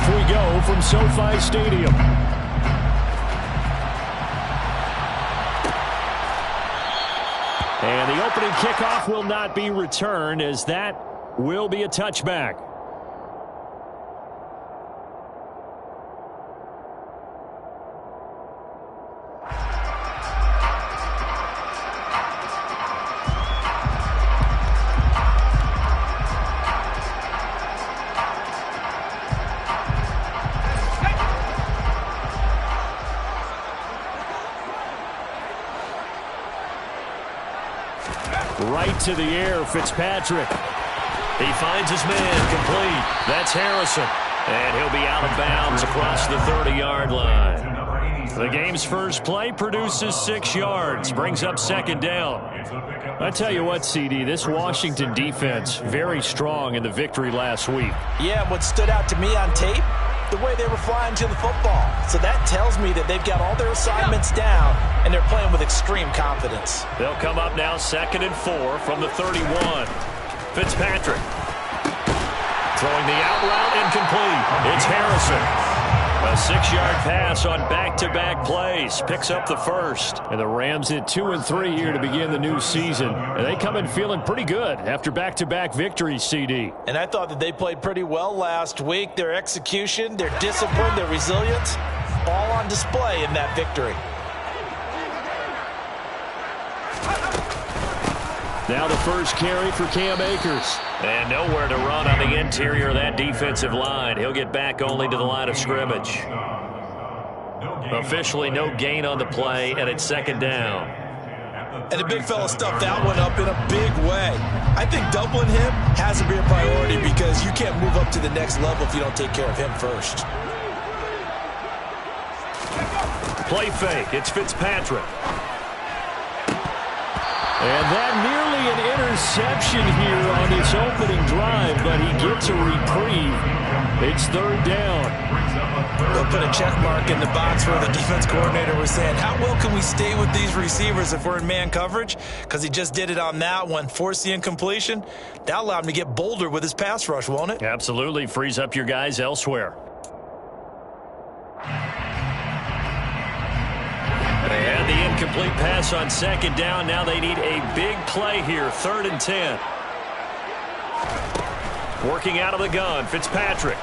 Off we go from SoFi Stadium. And the opening kickoff will not be returned, as that will be a touchback. Right to the air, Fitzpatrick. He finds his man, complete. That's Harrison. And he'll be out of bounds across the 30-yard line. The game's first play produces 6 yards, brings up second down. I tell you what, CD, this Washington defense, very strong in the victory last week. Yeah, what stood out to me on tape, the way they were flying to the football. So that tells me that they've got all their assignments down, and they're playing with extreme confidence. They'll come up now 2nd and 4 from the 31. Fitzpatrick. Throwing the out route, incomplete. It's Harrison. A 6-yard pass on back-to-back plays. Picks up the first. And the Rams hit 2 and 3 here to begin the new season. And they come in feeling pretty good after back-to-back victories, CD. And I thought that they played pretty well last week. Their execution, their discipline, their resilience, all on display in that victory. Now the first carry for Cam Akers. And nowhere to run on the interior of that defensive line. He'll get back only to the line of scrimmage. Officially no gain on the play, and it's second down. And the big fella stuffed that one up in a big way. I think doubling him has to be a priority because you can't move up to the next level if you don't take care of him first. Play fake. It's Fitzpatrick. And that nearly an interception here on this opening drive, but he gets a reprieve. It's third down. They'll put a check mark in the box where the defense coordinator was saying, how well can we stay with these receivers if we're in man coverage? Because he just did it on that one, forced the incompletion. That allowed him to get bolder with his pass rush, won't it? Absolutely. Frees up your guys elsewhere. They had the incomplete pass on second down. Now they need a big play here. 3rd and 10. Working out of the gun, Fitzpatrick.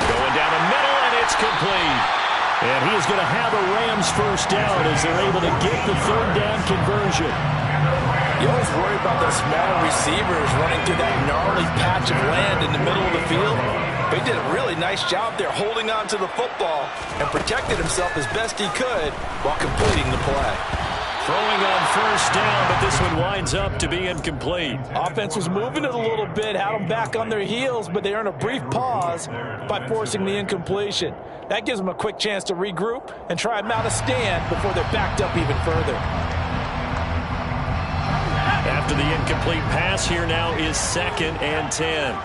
Going down the middle, and it's complete. And he is going to have a Rams first down as they're able to get the 3rd down conversion. You always worry about those small receivers running through that gnarly patch of land in the middle of the field. But he did a really nice job there holding on to the football and protected himself as best he could while completing the play. Throwing on first down, but this one winds up to be incomplete. Offense was moving it a little bit, had them back on their heels, but they earned a brief pause by forcing the incompletion. That gives them a quick chance to regroup and try and mount a stand before they're backed up even further. After the incomplete pass, here now is 2nd and 10.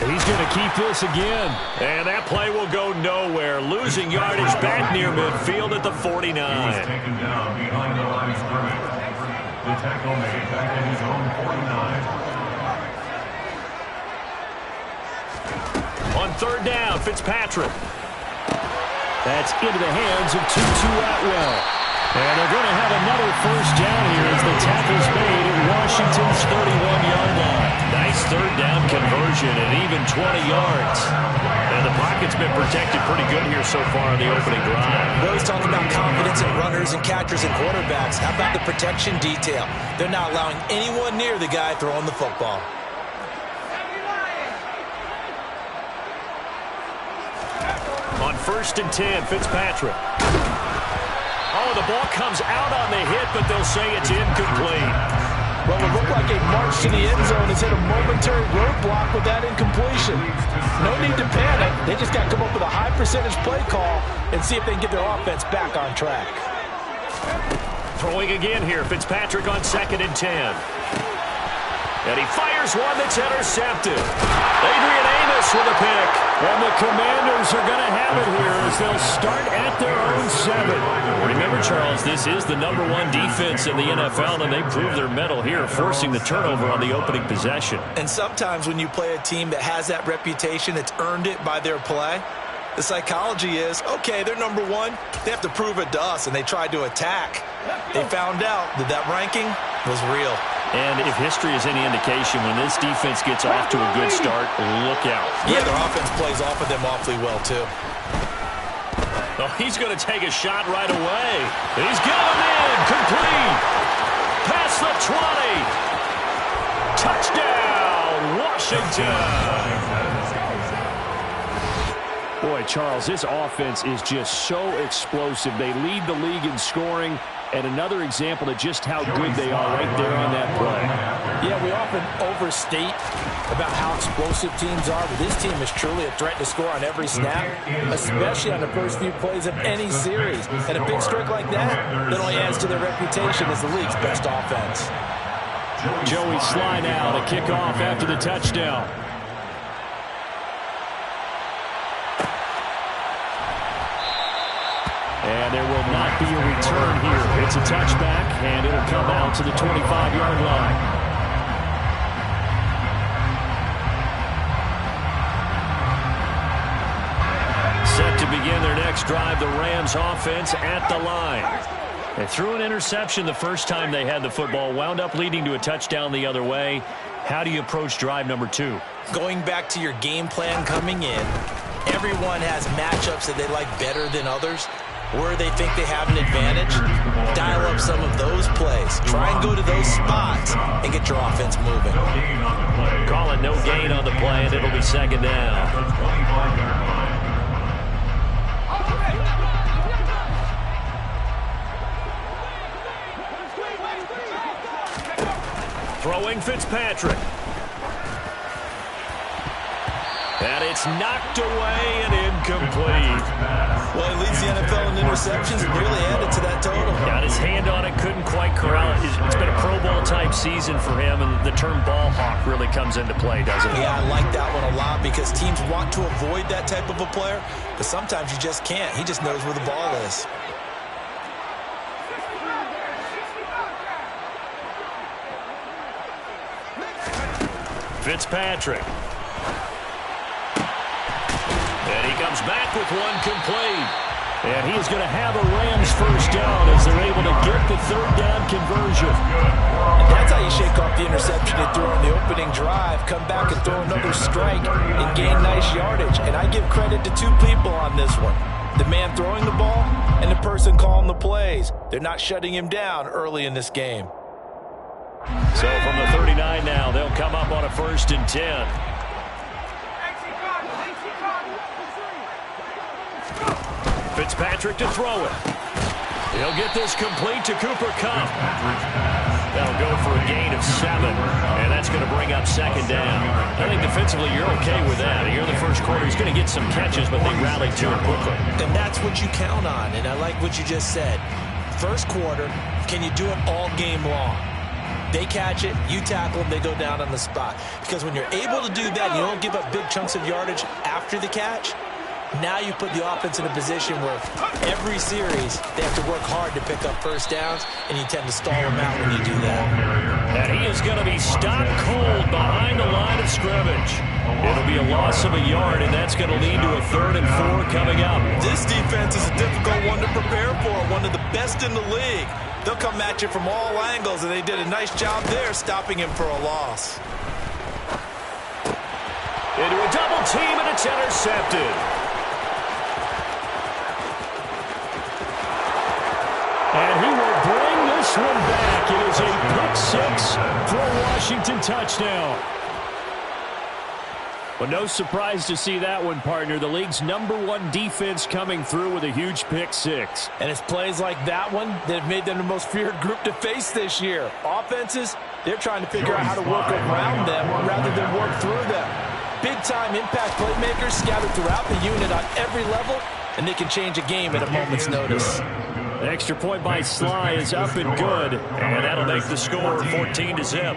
He's going to keep this again. And that play will go nowhere. Losing yardage back near midfield at the 49. He's taken down behind the line of scrimmage. The tackle made back in his own 49. On 3rd down, Fitzpatrick. That's into the hands of Tutu Atwell. And they're going to have another first down here as the tackle's made at Washington's 31-yard line. Nice 3rd down conversion and even 20 yards. And the pocket's been protected pretty good here so far in the opening drive. We always talk about confidence in runners and catchers and quarterbacks. How about the protection detail? They're not allowing anyone near the guy throwing the football. On 1st and 10, Fitzpatrick. Oh, the ball comes out on the hit, but they'll say it's incomplete. Well, it looked like a march to the end zone has hit a momentary roadblock with that incompletion. No need to panic. They just got to come up with a high percentage play call and see if they can get their offense back on track. Throwing again here, Fitzpatrick on 2nd and 10. And he fires one that's intercepted. Adrian Amos with a pick. And the Commanders are going to have it here as they'll start at their own 7. Remember, Charles, this is the #1 defense in the NFL, and they prove their mettle here, forcing the turnover on the opening possession. And sometimes when you play a team that has that reputation, that's earned it by their play, the psychology is, okay, they're #1. They have to prove it to us, and they tried to attack. They found out that that ranking was real. And if history is any indication, when this defense gets off to a good start, look out. Yeah, their offense plays off of them awfully well, too. Oh, he's going to take a shot right away. He's got him in. Complete. Past the 20. Touchdown, Washington. Boy, Charles, this offense is just so explosive. They lead the league in scoring, and another example of just how good they are right there on that play. Yeah, we often overstate about how explosive teams are, but this team is truly a threat to score on every snap, especially on the first few plays of any series. And a big streak like that only adds to their reputation as the league's best offense. Joey Sly now to kick off after the touchdown. And there will not be a return here. It's a touchback, and it'll come out to the 25-yard line. Set to begin their next drive, the Rams offense at the line. They threw an interception the first time they had the football, wound up leading to a touchdown the other way. How do you approach drive number 2? Going back to your game plan coming in, everyone has matchups that they like better than others. Where they think they have an advantage, dial up some of those plays. Try and go to those spots and get your offense moving. Call it no gain on the play, and it'll be second down. Throwing Fitzpatrick. And it's knocked away and incomplete. Well, he leads the NFL in interceptions and really added to that total. Got his hand on it, couldn't quite corral it. It's been a Pro Bowl type season for him, and the term ball hawk really comes into play, doesn't it? Yeah, I like that one a lot because teams want to avoid that type of a player, but sometimes you just can't. He just knows where the ball is. Fitzpatrick. And he comes back with one complete. And he is going to have a Rams first down as they're able to get the third down conversion. And that's how you shake off the interception they threw on the opening drive, come back and throw another strike and gain nice yardage. And I give credit to two people on this one. The man throwing the ball and the person calling the plays. They're not shutting him down early in this game. So from the 39 now, they'll come up on a 1st and 10. Fitzpatrick to throw it. He'll get this complete to Cooper Kupp. That'll go for a gain of 7, and that's going to bring up second down. I think defensively you're okay with that. Here in the first quarter, he's going to get some catches, but they rallied to it quickly. And that's what you count on, and I like what you just said. First quarter, can you do it all game long? They catch it, you tackle them, they go down on the spot. Because when you're able to do that, you don't give up big chunks of yardage after the catch. Now you put the offense in a position where every series they have to work hard to pick up first downs, and you tend to stall them out when you do that. And he is going to be stopped cold behind the line of scrimmage. It'll be a loss of a yard, and that's going to lead to a 3rd and 4 coming up. This defense is a difficult one to prepare for, one of the best in the league. They'll come at you from all angles, and they did a nice job there stopping him for a loss. Into a double team, and it's intercepted. And he will bring this one back. It is a pick-6 for a Washington touchdown. Well, no surprise to see that one, partner. The league's #1 defense coming through with a huge pick-6. And it's plays like that one that have made them the most feared group to face this year. Offenses, they're trying to figure out how to work around them rather than work through them. Big-time impact playmakers scattered throughout the unit on every level, and they can change a game at a moment's notice. The extra point by Sly is up and good. And that'll make the score 14-0.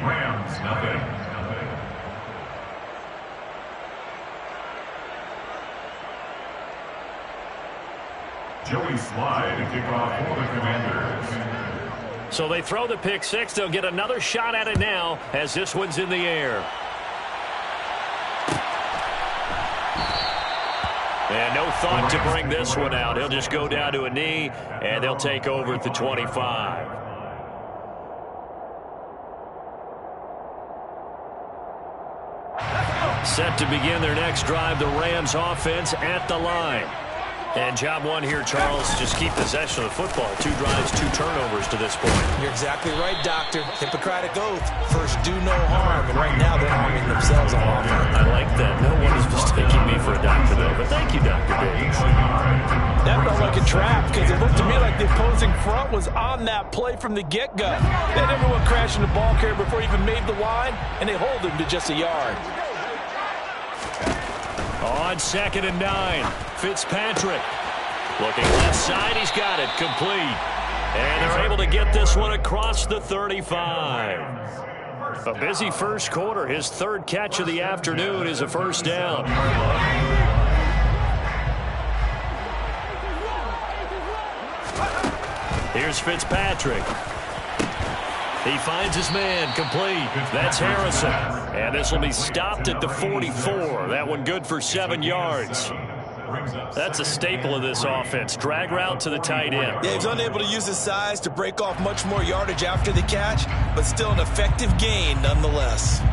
Joey Slide to kick off for the Commanders. So they throw the pick six. They'll get another shot at it now as this one's in the air. And no thought to bring this one out. He'll just go down to a knee, and they'll take over at the 25. Set to begin their next drive, the Rams offense at the line. And job one here, Charles, just keep possession of the football. 2 drives, 2 turnovers to this point. You're exactly right, Doctor. Hippocratic oath. First, do no harm. And right now, they're harming themselves on offense. I like that. No one is mistaking me for a doctor, though. But thank you, Dr. Davis. That felt like a trap because it looked to me like the opposing front was on that play from the get-go. They had everyone crashing the ball carrier before he even made the line, and they hold him to just a yard. On 2nd and 9, Fitzpatrick. Looking left side, he's got it, complete. And they're able to get this one across the 35. A busy first quarter. His 3rd catch of the afternoon is a first down. Here's Fitzpatrick. He finds his man, complete. That's Harrison. And this will be stopped at the 44. That one good for 7 yards. That's a staple of this offense. Drag route to the tight end. Yeah, he's unable to use his size to break off much more yardage after the catch, but still an effective gain nonetheless.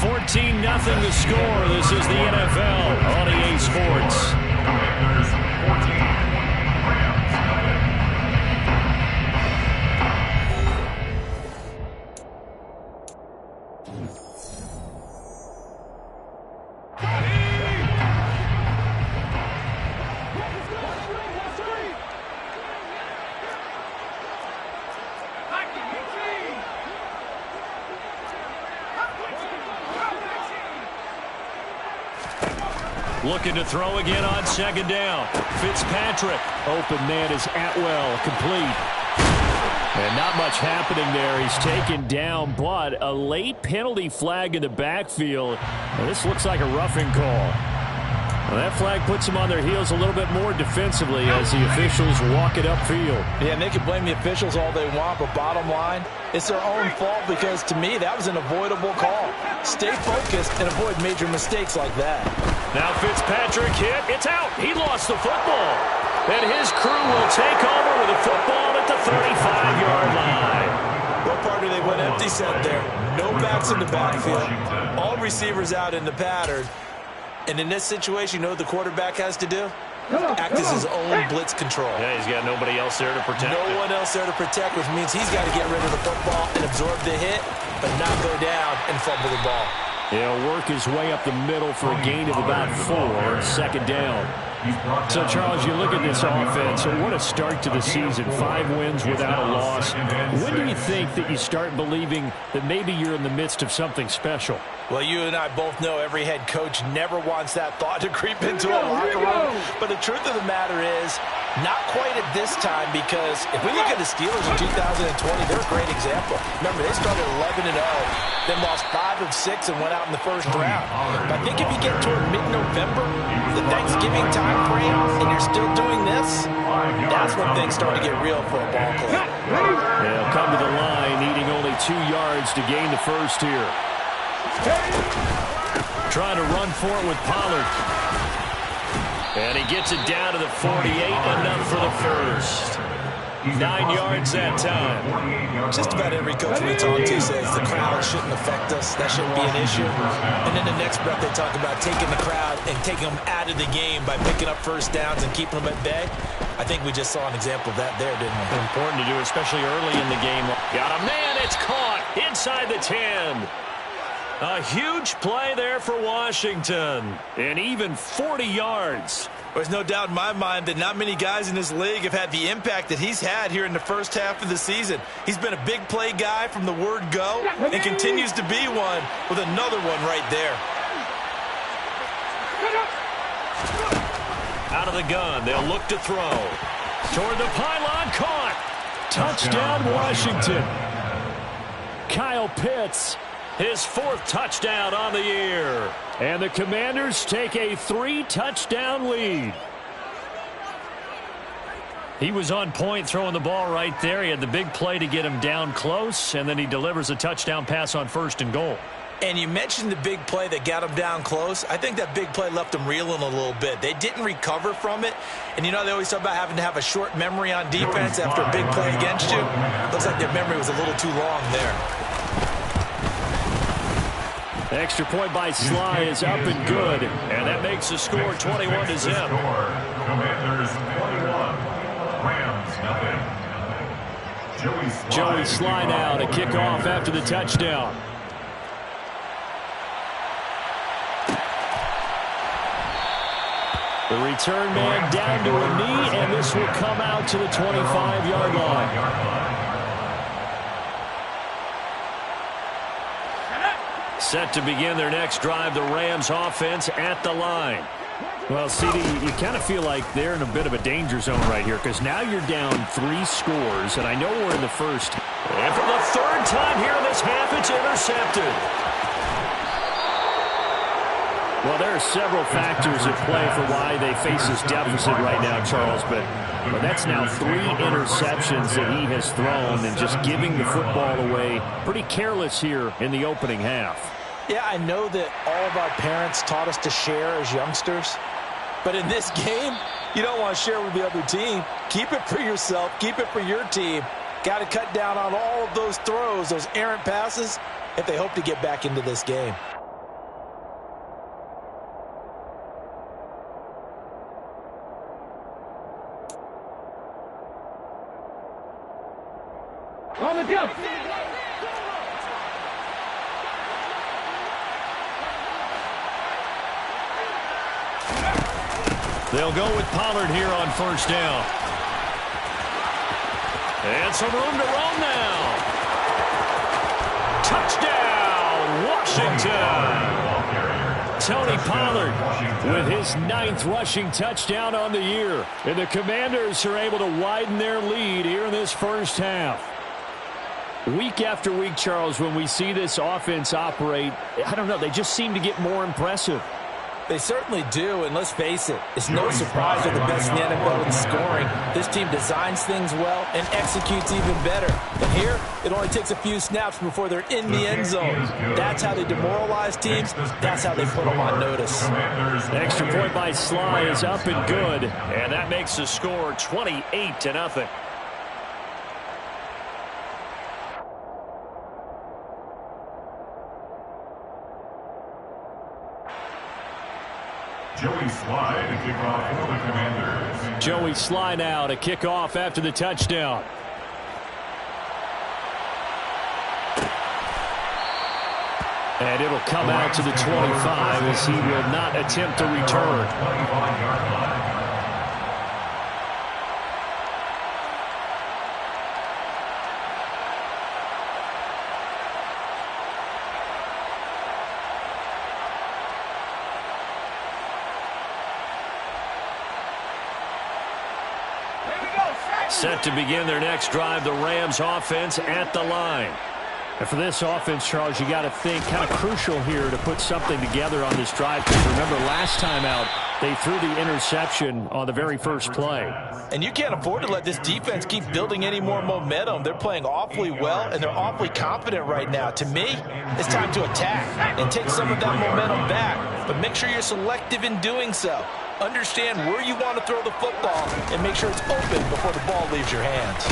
14-0 the score. This is the NFL on EA Sports. Looking to throw again on 2nd down. Fitzpatrick. Open man is Atwell. Complete. And not much happening there. He's taken down, but a late penalty flag in the backfield. And this looks like a roughing call. Well, that flag puts them on their heels a little bit more defensively as the officials walk it upfield. Yeah, and they can blame the officials all they want, but bottom line, it's their own fault because, to me, that was an avoidable call. Stay focused and avoid major mistakes like that. Now Fitzpatrick hit. It's out. He lost the football. And his crew will take over with the football at the 35-yard line. What part do they went empty set there? No backs in the backfield. All receivers out in the pattern. And in this situation, you know what the quarterback has to do? Act as his own blitz control. Yeah, he's got nobody else there to protect. No one else there to protect, which means he's got to get rid of the football and absorb the hit, but not go down and fumble the ball. He'll work his way up the middle for a gain of about 4, 2nd down. So, Charles, you look at this offense, and what a start to the season. 5 wins without a loss. When do you think that you start believing that maybe you're in the midst of something special? Well, you and I both know every head coach never wants that thought to creep into a locker room. But the truth of the matter is, not quite at this time, because if we look at the Steelers in 2020, they're a great example. Remember, they started 11-0, then lost 5 of 6 and went out in the first round. But I think if you get toward mid-November, the Thanksgiving time frame, and you're still doing this, that's when things start to get real for a ball club. They'll come to the line, needing only 2 yards to gain the first here. Trying to run for it with Pollard. And he gets it down to the 48, enough for the first. 9 yards that time. Just about every coach we talk to says the crowd shouldn't affect us. That shouldn't be an issue. And then the next breath they talk about taking the crowd and taking them out of the game by picking up first downs and keeping them at bay. I think we just saw an example of that there, didn't we? Important to do, especially early in the game. Got a man, it's caught inside the 10. A huge play there for Washington. And even 40 yards. There's no doubt in my mind that not many guys in this league have had the impact that he's had here in the first half of the season. He's been a big play guy from the word go and continues to be one with another one right there. Out of the gun, they'll look to throw. Toward the pylon, caught. Touchdown, Washington. Kyle Pitts His 4th touchdown on the year. And the Commanders take a 3-touchdown lead. He was on point throwing the ball right there. He had the big play to get him down close, and then he delivers a touchdown pass on 1st and goal. And you mentioned the big play that got him down close. I think that big play left him reeling a little bit. They didn't recover from it. And, you know, they always talk about having to have a short memory on defense after a big play against you. Looks like their memory was a little too long there. The extra point by Sly is up and good. And that makes the score 21-0. Commanders 21, Rams nothing. Joey Sly now to kick off after the touchdown. The return man down to a knee, and this will come out to the 25-yard line. Set to begin their next drive, the Rams offense at the line. Well, CD, you kind of feel like they're in a bit of a danger zone right here because now you're down 3 scores, and I know we're in the first. And for the 3rd time here in this half, it's intercepted. Well, there are several factors at play for why they face this deficit right now, Charles, but that's now 3 interceptions that he has thrown and just giving the football away. Pretty careless here in the opening half. Yeah, I know that all of our parents taught us to share as youngsters, but in this game, you don't want to share with the other team. Keep it for yourself. Keep it for your team. Got to cut down on all of those throws, those errant passes, if they hope to get back into this game. On the jump. They'll go with Pollard here on 1st down. And some room to roam now. Touchdown, Washington. Tony Pollard with his 9th rushing touchdown on the year. And the Commanders are able to widen their lead here in this first half. Week after week, Charles, when we see this offense operate, I don't know, they just seem to get more impressive. They certainly do, and let's face it, it's no surprise they're the best in the NFL in scoring. This team designs things well and executes even better. And here, it only takes a few snaps before they're in the end zone. That's how they demoralize teams. That's how they put them on notice. The extra point by Sly is up and good. And that makes the score 28-0. Joey Sly to kick off for the Commanders. Joey Sly now to kick off after the touchdown. And it'll come out to the 25 as he will not attempt to return. Set to begin their next drive, the Rams offense at the line. And for this offense, Charles, you got to think kind of crucial here to put something together on this drive. Because remember, last time out, they threw the interception on the very first play. And you can't afford to let this defense keep building any more momentum. They're playing awfully well, and they're awfully confident right now. To me, it's time to attack and take some of that momentum back. But make sure you're selective in doing so. Understand where you want to throw the football and make sure it's open before the ball leaves your hands.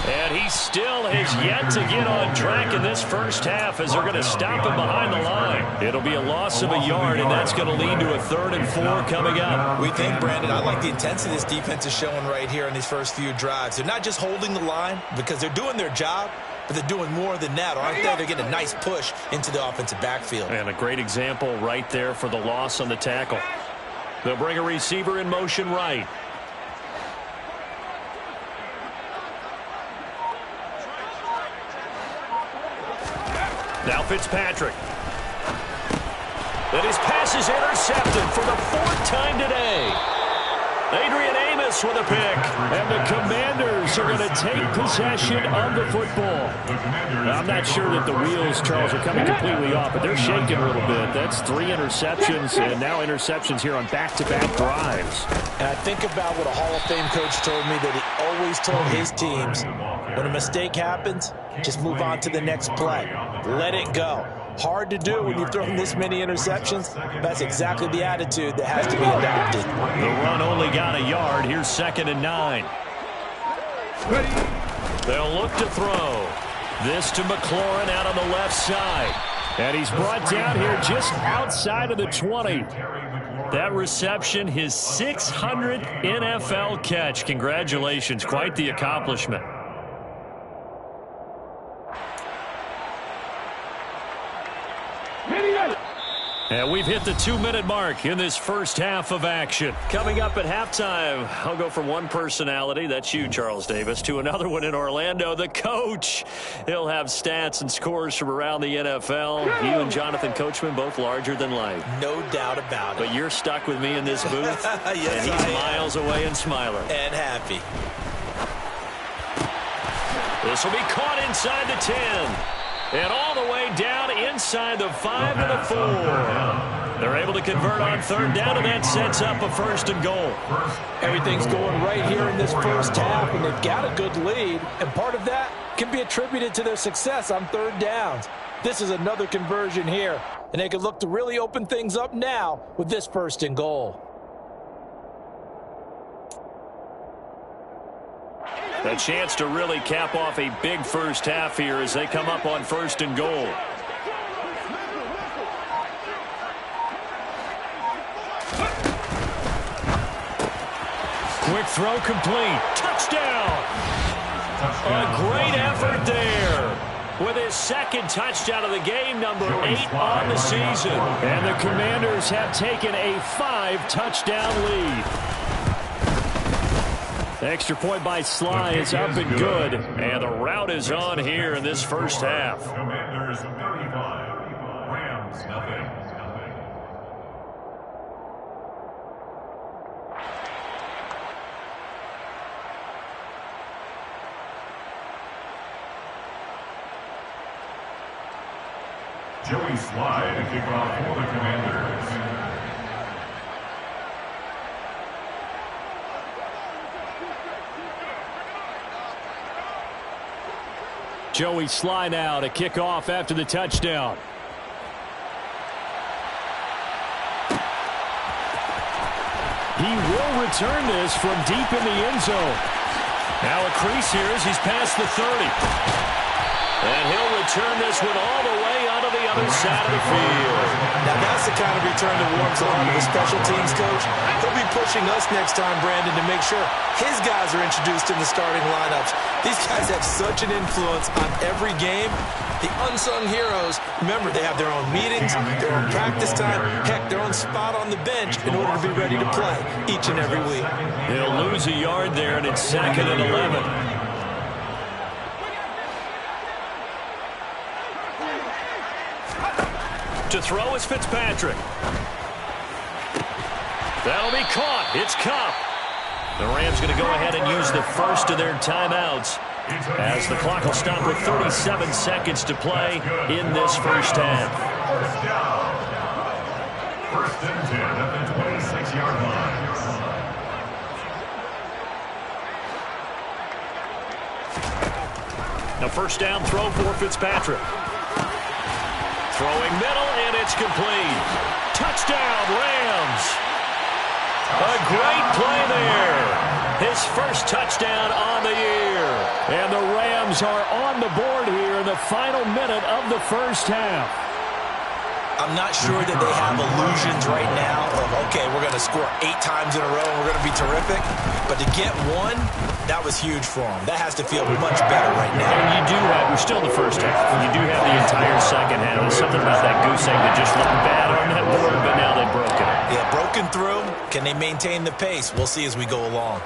And he still has yet to get on track in this first half as they're going to stop him behind the line. It'll be a loss of a yard, and that's going to lead to a 3rd and 4 coming up. We think, Brandon, I like the intensity this defense is showing right here in these first few drives. They're not just holding the line because they're doing their job, but they're doing more than that, aren't they? They're getting a nice push into the offensive backfield. And a great example right there for the loss on the tackle. They'll bring a receiver in motion right. Now Fitzpatrick. And his pass is intercepted for the 4th time today. Adrian Amos Davis with a pick. And the Commanders are going to take possession of the football. I'm not sure that the wheels, Charles, are coming completely off, but they're shaking a little bit. That's 3 interceptions, and now interceptions here on back-to-back drives. And I think about what a Hall of Fame coach told me, that he always told his teams, when a mistake happens, just move on to the next play. Let it go. Hard to do when you've thrown this many interceptions. That's exactly the attitude that has to be adopted. The run only got a yard. Here's 2nd and 9. They'll look to throw. This to McLaurin out on the left side. And he's brought down here just outside of the 20. That reception, his 600th NFL catch. Congratulations. Quite the accomplishment. And we've hit the 2-minute mark in this first half of action. Coming up at halftime, I'll go from one personality, that's you, Charles Davis, to another one in Orlando, the coach. He'll have stats and scores from around the NFL. You and Jonathan Coachman, both larger than life. No doubt about it. But you're stuck with me in this booth, yes, and he's miles away and smiling. And happy. This will be caught inside the 10. And all the way down inside the 5 to the 4. They're able to convert on 3rd down, and that sets up a 1st and goal. Everything's going right here in this first half, and they've got a good lead. And part of that can be attributed to their success on 3rd downs. This is another conversion here, and they can look to really open things up now with this 1st and goal. A chance to really cap off a big first half here as they come up on 1st and goal. Quick throw complete. Touchdown! A great effort there. With his 2nd touchdown of the game, number 8 on the season. And the Commanders have taken a 5-touchdown lead. Extra point by Sly is up and good. And the route is on here in this first half. Commanders 35, Rams nothing. Joey Sly to kick off for the Commanders. Joey Sly now to kick off after the touchdown. He will return this from deep in the end zone. Now a crease here as he's past the 30. And he'll return this one all the way onto the other side of the field. Now that's the kind of return that warms the heart of the special teams coach. He'll be pushing us next time, Brandon, to make sure his guys are introduced in the starting lineups. These guys have such an influence on every game. The unsung heroes, remember, they have their own meetings, their own practice time, heck, their own spot on the bench in order to be ready to play each and every week. He'll lose a yard there, and it's 2nd and 11. To throw is Fitzpatrick. That'll be caught. It's Cup. The Rams going to go ahead and use the first of their timeouts as the clock will stop with 37 seconds to play in this first half. First down. 1st and 10 at the 26-yard line. Now 1st down throw for Fitzpatrick. Throwing middle, and it's complete. Touchdown, Rams. A great play there. His first touchdown on the year. And the Rams are on the board here in the final minute of the first half. I'm not sure that they have illusions right now of, okay, we're going to score 8 times in a row and we're going to be terrific. But to get one, that was huge for them. That has to feel much better right now. And you do have, we're still in the first half. You do have the entire second half. There's something about that goose egg that just looked bad on that board, but now they've broken it. Yeah, broken through. Can they maintain the pace? We'll see as we go along.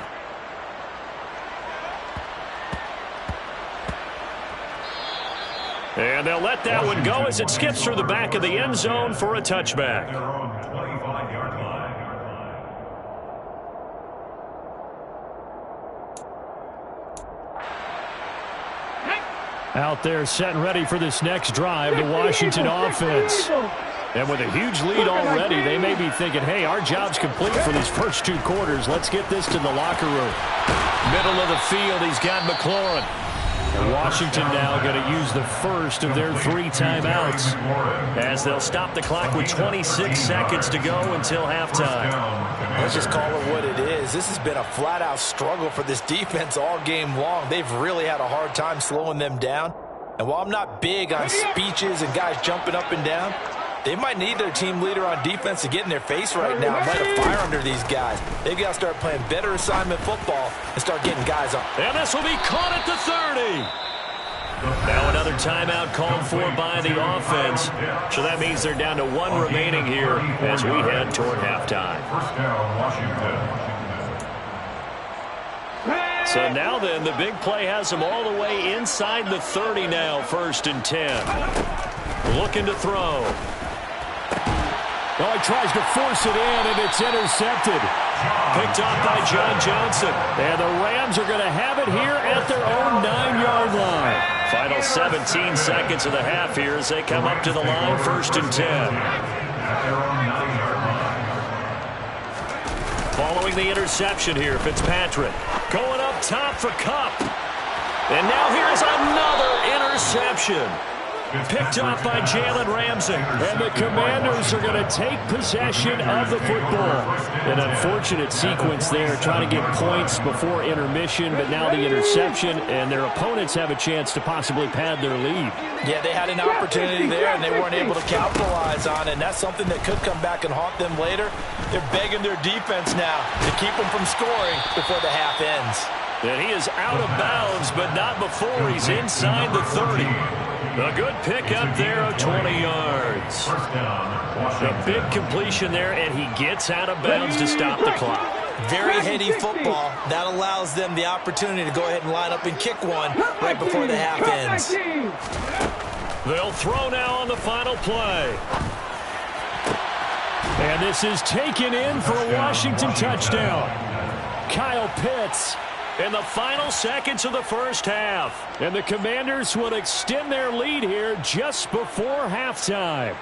And they'll let that one go as it skips through the back of the end zone for a touchback. Out there set and ready for this next drive, the Washington offense. And with a huge lead already, they may be thinking, hey, our job's complete for these first 2 quarters. Let's get this to the locker room. Middle of the field, he's got McLaurin. And Washington now going to use the first of their 3 timeouts, as they'll stop the clock with 26 seconds to go until halftime. Let's just call it what it is. This has been a flat-out struggle for this defense all game long. They've really had a hard time slowing them down. And while I'm not big on speeches and guys jumping up and down, they might need their team leader on defense to get in their face right now and light a fire under these guys. They've got to start playing better assignment football and start getting guys on. And this will be caught at the 30. Now another timeout called for by the offense. So that means they're down to 1 remaining here as we head toward halftime. First down, Washington. So now then, the big play has them all the way inside the 30 now, 1st and 10. Looking to throw. Oh, he tries to force it in, and it's intercepted. Picked off by John Johnson. And the Rams are going to have it here at their own 9-yard line. Final 17 seconds of the half here as they come up to the line, 1st and 10. Following the interception here, Fitzpatrick going up top for Kupp. And now here's another interception. Picked off by Jalen Ramsey. And the Commanders are going to take possession of the football. An unfortunate sequence there, trying to get points before intermission, but now the interception, and their opponents have a chance to possibly pad their lead. Yeah, they had an opportunity there, and they weren't able to capitalize on it, and that's something that could come back and haunt them later. They're begging their defense now to keep them from scoring before the half ends. And he is out of bounds, but not before he's inside the 30. A good pick up there of 20 yards. A big completion there, and he gets out of bounds to stop the clock. Very heady football. That allows them the opportunity to go ahead and line up and kick one right before the half ends. They'll throw now on the final play. And this is taken in for a Washington touchdown. Kyle Pitts. In the final seconds of the first half. And the Commanders will extend their lead here just before halftime.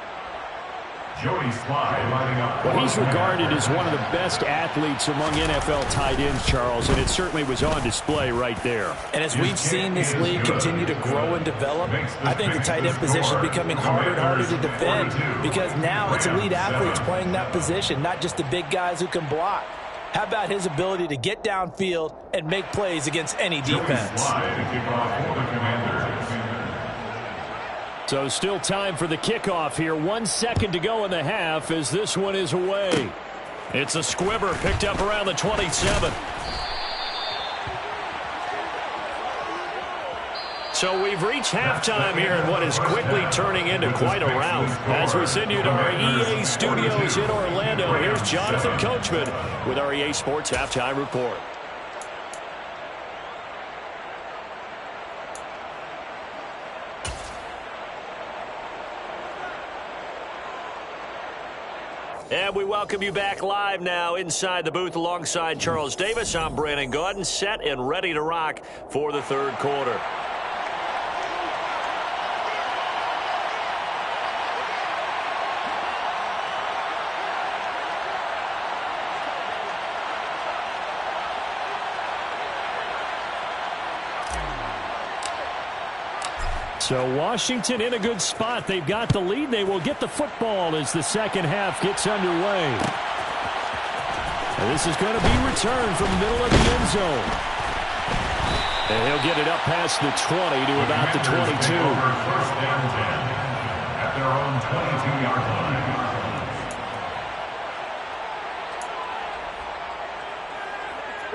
Joey Slye lining up. Well, he's regarded as one of the best athletes among NFL tight ends, Charles, and it certainly was on display right there. And as we've seen this league continue to grow and develop, I think the tight end position is becoming harder and harder to defend because now it's elite athletes playing that position, not just the big guys who can block. How about his ability to get downfield and make plays against any defense? So still time for the kickoff here. 1 second to go in the half as this one is away. It's a squibber picked up around the 27. So we've reached halftime here in what is quickly turning into quite a rout. As we send you to our EA studios in Orlando, here's Jonathan Coachman with our EA Sports Halftime Report. And we welcome you back live now inside the booth alongside Charles Davis. I'm Brandon Gaudin, set and ready to rock for the third quarter. So Washington in a good spot. They've got the lead. They will get the football as the second half gets underway. And this is going to be returned from the middle of the end zone. And he'll get it up past the 20 to about the 22. First down 10 at their own 22-yard line.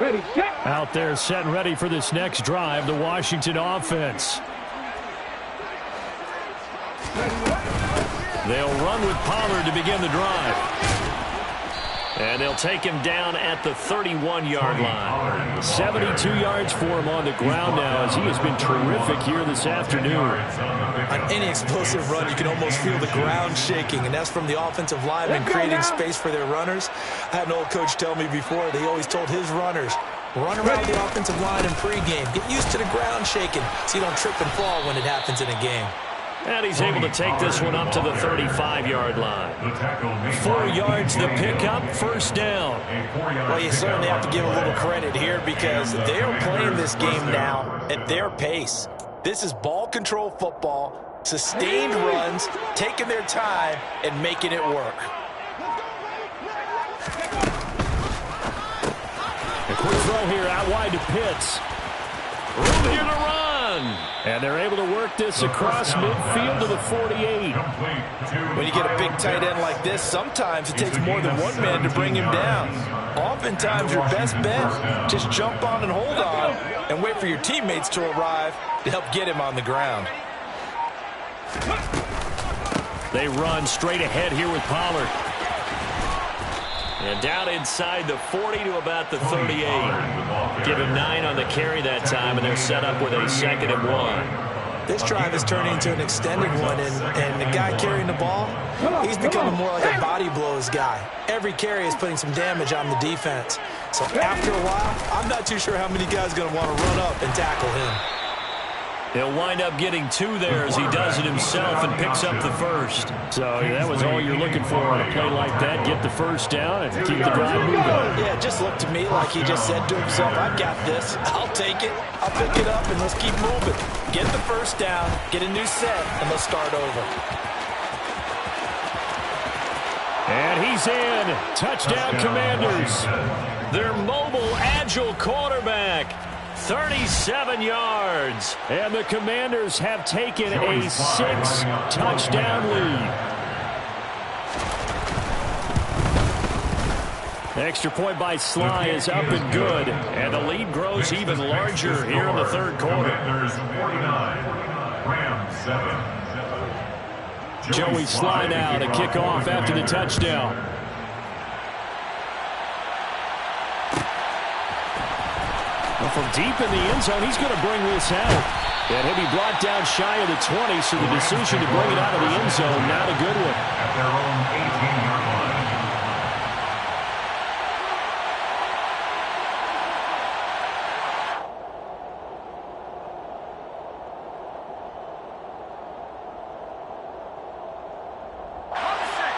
Ready, set. Out there set and ready for this next drive, the Washington offense. They'll run with Pollard to begin the drive. And they'll take him down at the 31-yard line. 72 yards for him on the ground now as he has been terrific here this afternoon. On any explosive run, you can almost feel the ground shaking, and that's from the offensive linemen creating space for their runners. I had an old coach tell me before that he always told his runners, Run around the offensive line in pregame. Get used to the ground shaking so you don't trip and fall when it happens in a game. And he's able to take this one up to the 35-yard line. 4 yards the pickup, first down. Well, you certainly have to give a little credit here because they're playing this game now at their pace. This is ball control football, sustained runs, taking their time, and making it work. A quick throw here out wide to Pitts. Room here to run. And they're able to work this across midfield to the 48. When you get a big tight end like this, sometimes it takes more than one man to bring him down. Oftentimes, your best bet, just jump on and hold on and wait for your teammates to arrive to help get him on the ground. They run straight ahead here with Pollard. And down inside the 40 to about the 38. Give him 9 on the carry that time, and they're set up with a 2nd and 1. This drive is turning into an extended one, and the guy carrying the ball, he's becoming more like a body blows guy. Every carry is putting some damage on the defense. So after a while, I'm not too sure how many guys are going to want to run up and tackle him. He'll wind up getting 2 there as he does it himself and picks up the first. So that was all you're looking for on a play like that. Get the first down and keep the drive moving. Yeah, it just looked to me like he just said to himself, I've got this. I'll take it. I'll pick it up, and let's keep moving. Get the first down, get a new set, and let's start over. And he's in. Touchdown, Commanders. Their mobile, agile quarterback. 37 yards. And the Commanders have taken a 6-touchdown lead. Extra point by Sly is up and good. And the lead grows even larger here in the third quarter. Joey Sly now to kick off after the touchdown. From deep in the end zone, he's going to bring this out. And he'll be brought down shy of the 20, so the decision to bring it out of the end zone, not a good one. At their own 18-yard line.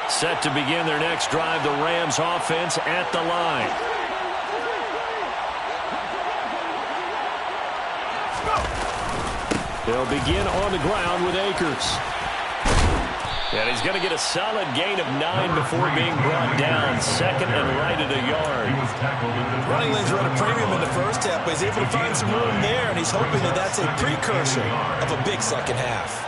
Set to begin their next drive, the Rams offense at the line. They'll begin on the ground with Akers. And he's going to get a solid gain of 9 before being brought down. 2nd and right at a yard. Running lanes were at a premium in the first half, but he's able to find some room there, and he's hoping that that's a precursor of a big second half.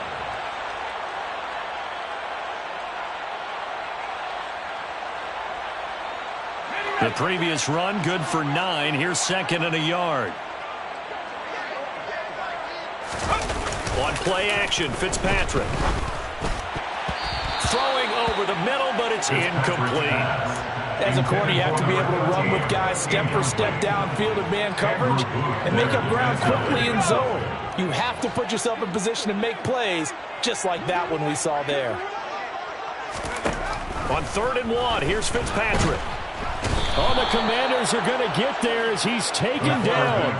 The previous run, good for 9. Here's 2nd and a yard. On play action, Fitzpatrick. Throwing over the middle, but it's incomplete. As a corner, you have to be able to run with guys step for step downfield in man coverage and make up ground quickly in zone. You have to put yourself in position to make plays just like that one we saw there. On 3rd and 1, here's Fitzpatrick. Oh, the Commanders are going to get there as he's taken down.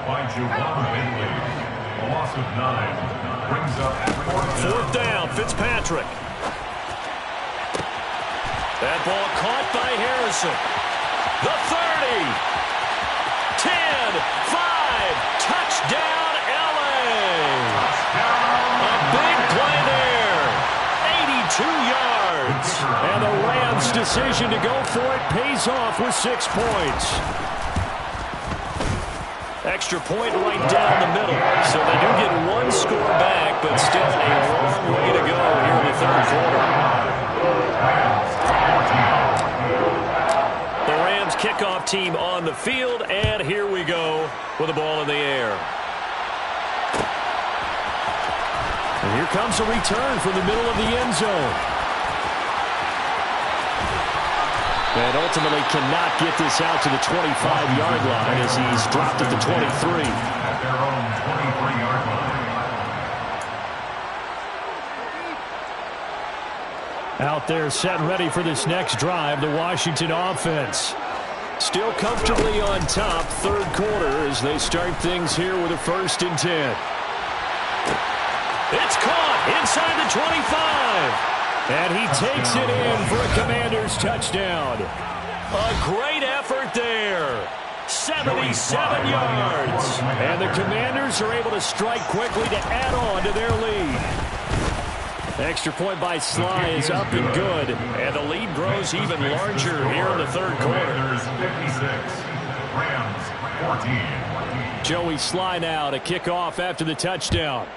By Juwan Bailey. A loss of 9. Brings up 4th down, Fitzpatrick. That ball caught by Harrison. The 30. 10, 5, touchdown LA. A big play there. 82 yards. And the Rams' decision to go for it pays off with 6 points. Extra point right down the middle. So they do get 1 score back, but still a long way to go here in the third quarter. The Rams kickoff team on the field, and here we go with the ball in the air. And here comes a return from the middle of the end zone. And ultimately cannot get this out to the 25-yard line as he's dropped at the 23. At their own 23-yard line. Out there set ready for this next drive, the Washington offense. Still comfortably on top, third quarter, as they start things here with a 1st and 10. It's caught inside the 25. And he takes it in for a Commanders touchdown. A great effort there. 77 yards. And the Commanders are able to strike quickly to add on to their lead. Extra point by Sly is up and good. And the lead grows even larger here in the third quarter. 56, Rams 14. Joey Sly now to kick off after the touchdown.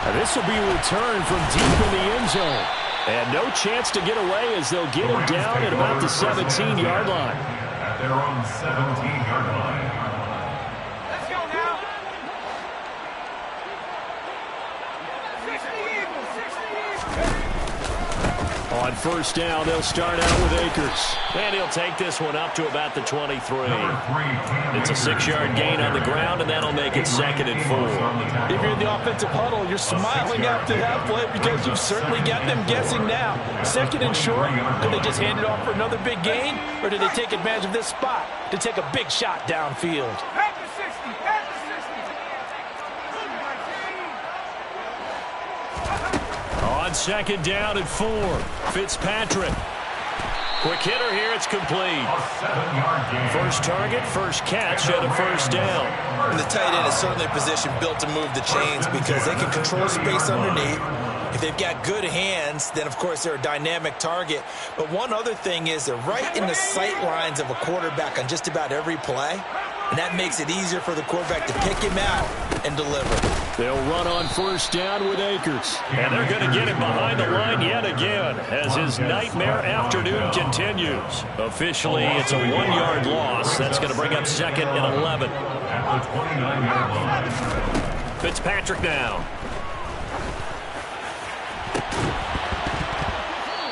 And this will be returned from deep in the end zone. And no chance to get away as they'll get him down at about the 17-yard line. At their own 17-yard line. Let's go now. 60 On 1st down, they'll start out with Akers. And he'll take this one up to about the 23. It's a 6-yard gain on the ground, and that'll make it 2nd and 4. If you're in the offensive huddle, you're smiling after that play because you've certainly got them guessing now. 2nd and short, could they just hand it off for another big gain, or do they take advantage of this spot to take a big shot downfield? At the 60. At the 60. On 2nd down and 4, Fitzpatrick. Quick hitter here, it's complete. A 7-yard gain. First target, first catch, and a 1st down. And the tight end is certainly a position built to move the chains because they can control space underneath. If they've got good hands, then of course they're a dynamic target. But one other thing is they're right in the sight lines of a quarterback on just about every play. And that makes it easier for the quarterback to pick him out and deliver. They'll run on 1st down with Akers. And they're going to get him behind the line yet again as his nightmare afternoon continues. Officially, it's a 1-yard loss. That's going to bring up 2nd and 11. At the 29-yard line. Fitzpatrick now.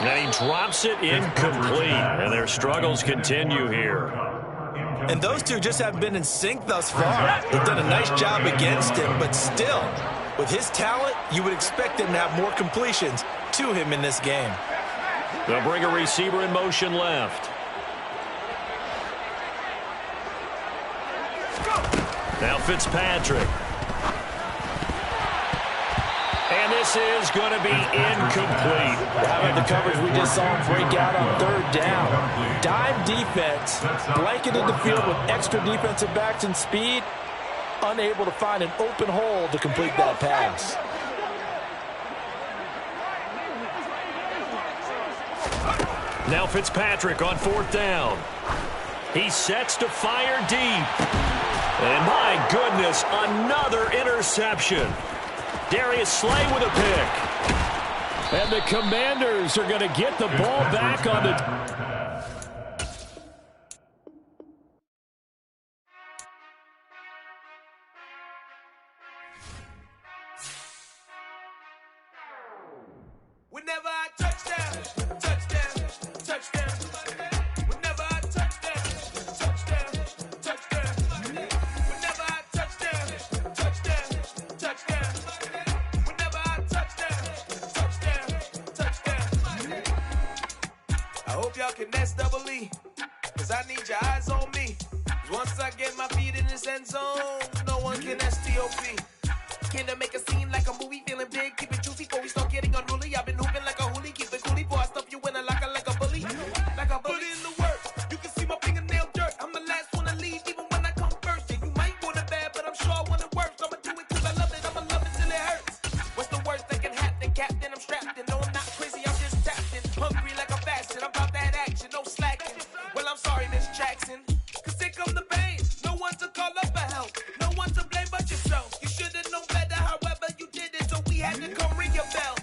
And he drops it incomplete. And their struggles continue here. And those two just haven't been in sync thus far. They've done a nice job against him, but still, with his talent, you would expect him to have more completions to him in this game. They'll bring a receiver in motion left. Now Fitzpatrick. And this is going to be incomplete. How about the coverage we just saw him break out on 3rd down? Dime defense, blanketed the field with extra defensive backs and speed, unable to find an open hole to complete that pass. Now Fitzpatrick on 4th down. He sets to fire deep. And my goodness, another interception. Darius Slay with a pick. And the Commanders are going to get the ball back on the... Whenever I touchdown, touchdown, touchdown. Whenever I touchdown, touchdown, touchdown. Whenever I touchdown, touchdown, touchdown. Whenever I touchdown, touchdown, touchdown. I hope y'all can S-double-E, cause I need your eyes on me. 'Cause once I get my feet in this end zone, no one can S-T-O-P. Can I make a scene like a movie, feeling big, keep it juicy before we start getting unruly. I've been hooping like a hoolie, keep it coolie before I stuff you in a locker like a bully. Like a bully. Put in the work, you can see my fingernail dirt. I'm the last one to leave, even when I come first. Yeah, you might want it bad, but I'm sure I want it worse. I'ma do it cause I love it, I'ma love it till it hurts. What's the worst that can happen, Captain? I'm strapped in, no I'm not crazy, I'm just tapped in. Hungry like a bastard, I'm about that action, no slacking. Well, I'm sorry, Miss Jackson, cause here come the pain. No one to call up for help, no one to blame but yourself. You should've known better, however you did it, so we had to come ring your bell.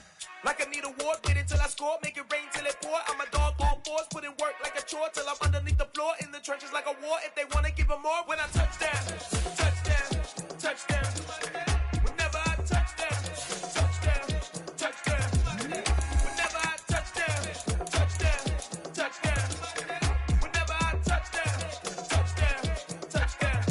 Like I need a war, wait until I score, make it rain till it pour. I'm a dog on fours, put in work like a chore till I'm underneath the floor, in the trenches like a war. If they wanna give them more, when I touchdown, touchdown, touchdown. Whenever I touchdown, touchdown, touchdown. Whenever I touchdown, touchdown, touchdown. Whenever I touchdown, touchdown, touchdown.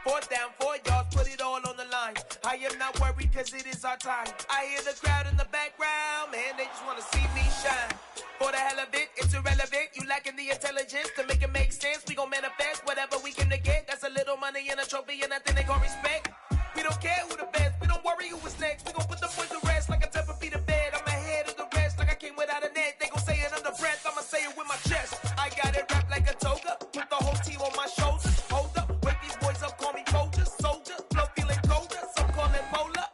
4th down, 4 yards, put it all on the line. Higher am not worried cause it is our time. I hear the crowd in the background, man, they just wanna see me shine. For the hell of it, it's irrelevant. You lacking the intelligence to make it make sense. We gon' manifest whatever we can to get. That's a little money and a trophy and nothing they gon' respect. We don't care who the best, we don't worry who was next. We gon' put the boys to rest like a temper feet of bed. I'm ahead of the rest like I came without a net. They gon' say it under breath, I'ma say it with my chest. I got it wrapped like a toga, put the whole team on my shoulders. Hold up, wake these boys up, call me soldier, soldier. Flow feeling colder, some call it polar.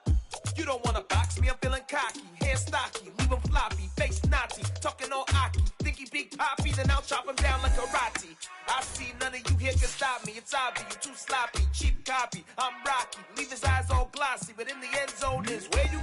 You don't wanna box me, I'm feeling cocky. Hair stocky, leave him floppy, face naughty. Talking all aki, think he big poppy, then I'll chop him down like karate. I see none of you here can stop me. It's obvious, you too sloppy, cheap copy. I'm Rocky, leave his eyes all glossy, but in the end zone is where you